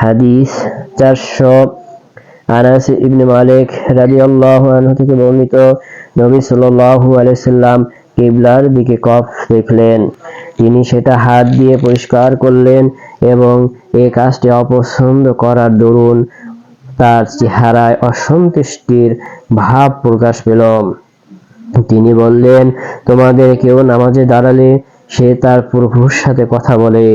হাদিস 400। আনাস ইবনে মালিক রাদিয়াল্লাহু আনহু থেকে বর্ণিত, নবী সাল্লাল্লাহু আলাইহি সাল্লাম কিবলার দিকে কফ দেখলেন। তিনি সেটা হাত দিয়ে পরিষ্কার করলেন এবং এই কাজটি অপছন্দ করার দরুন তার চেহারায় অসন্তুষ্টির ভাব প্রকাশ পেল। তিনি বললেন, তোমাদের কেউ নামাজে দাঁড়ালে সে তার প্রভুর সাথে কথা বলে,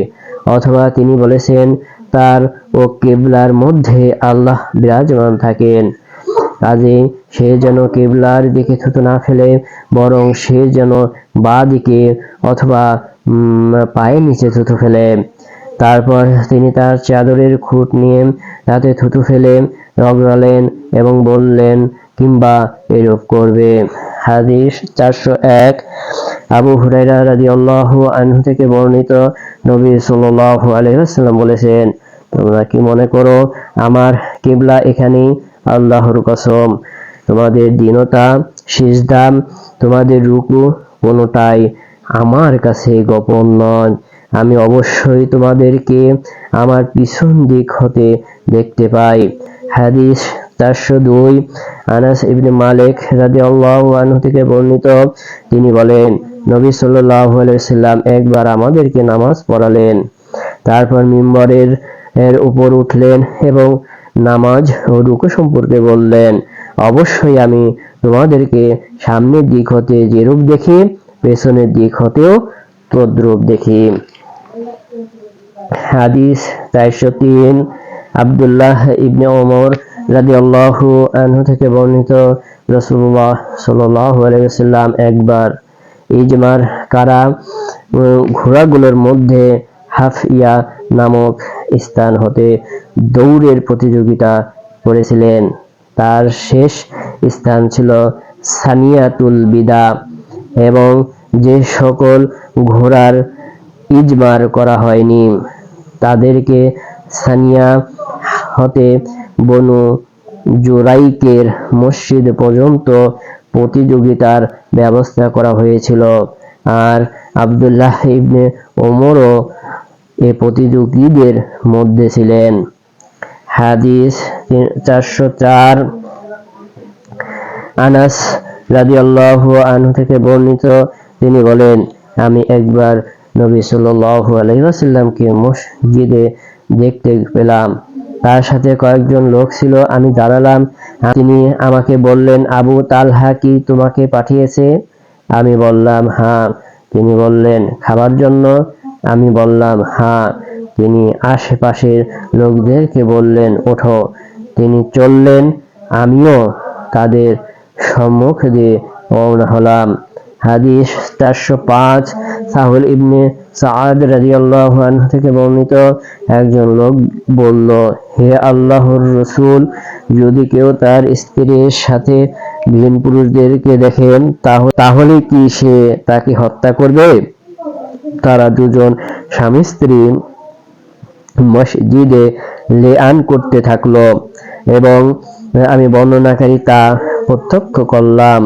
অথবা তিনি বলেছেন তার ও কিবলার মধ্যে আল্লাহ বিরাজমান থাকেন। কাজে সে যেন কিবলার দিকে থুতু না ফেলে, বরং সে যেন বাঁ দিকে অথবা পায়ের নিচে থুতু ফেলে। তারপর তিনি তার চাদরের খুঁট নিয়ে তাতে থুতু ফেলে রগড়ালেন এবং বললেন, কিংবা এরূপ করবে। হাদিস 401। আবু হুরায়রা রাদিয়াল্লাহু আনহু থেকে বর্ণিত, নবী সাল্লাল্লাহু আলাইহি ওয়াসাল্লাম বলেছেন, তোমরা কি মনে করো আমার কিবলা এখানেই? আল্লাহর কসম, তোমাদের দীনতা, সিজদা, তোমাদের রুকু কোনটাই আমার কাছে গোপন নয়। আমি অবশ্যই তোমাদেরকে আমার পিছন দিক হতে দেখতে পাই। হাদিস 402। আনাস ইবনে মালিক রাদিয়াল্লাহু আনহু থেকে বর্ণিত, তিনি বলেন, নবী সাল্লাল্লাহু আলাইহি ওয়াসাল্লাম একবার আমাদেরকে নামাজ পড়ালেন। তারপর মিম্বরের উপর উঠলেন এবং নামাজ ও রুকু সম্পর্কে বললেন, অবশ্যই আমি তোমাদেরকে সামনের দিক হতে যেরূপ দেখি, পেছনের দিক হতেও তদ্রূপ দেখি। হাদিস 403। আব্দুল্লাহ ইবনে ওমর রাদিয়াল্লাহু আনহু থেকে বর্ণিত, রাসূলুল্লাহ সাল্লাল্লাহু আলাইহি ওয়াসাল্লাম একবার ইজমার কারা ঘোড়াগুলোর মধ্যে হাফিয়া নামক স্থান হতে দৌড়ের প্রতিযোগিতা করেছিলেন। তার শেষ স্থান ছিল সানিয়াতুল বিদা, এবং যে সকল ঘোড়ার ইজমার করা হয়নি তাদেরকে সানিয়া হতে বনু জুরাইকের মসজিদ পর্যন্ত প্রতিযোগিতার ব্যবস্থা করা হয়েছিল। আর আব্দুল্লাহ ইবনে ওমরও এ প্রতিযোগীদের মধ্যে ছিলেন। হাদিস 404। আনাস রাদিয়াল্লাহু আনহু থেকে বর্ণিত, তিনি বলেন, আমি একবার নবী সাল্লাল্লাহু আলাইহি ওয়াসাল্লামকে মসজিদে দেখতে পেলাম। তার সাথে কয়েকজন লোক ছিল। আমি দাঁড়ালাম। তিনি আমাকে বললেন, আবু তালহা কি তোমাকে পাঠিয়েছে? আমি বললাম, হ্যাঁ। তিনি বললেন, খাবার জন্য? আমি বললাম, হ্যাঁ। তিনি আশেপাশের লোকদেরকে বললেন, ওঠো। তিনি চললেন। আমিও তাদের সম্মুখ দিয়ে রওনা হলাম। হাদিস 405। সাহুল ইবনে সাআদ রাদিয়াল্লাহু আনহু থেকে বর্ণিত, একজন লোক বলল, হে আল্লাহর রাসূল, যদি কেউ তার স্ত্রীর সাথে ভিন পুরুষদেরকে দেখেন তাহলে কি সে তাকে হত্যা করবে? তারা দুজন স্বামী স্ত্রী মসজিদে লেআন করতে থাকলো এবং আমি বর্ণনাকারী তা প্রত্যক্ষ করলাম।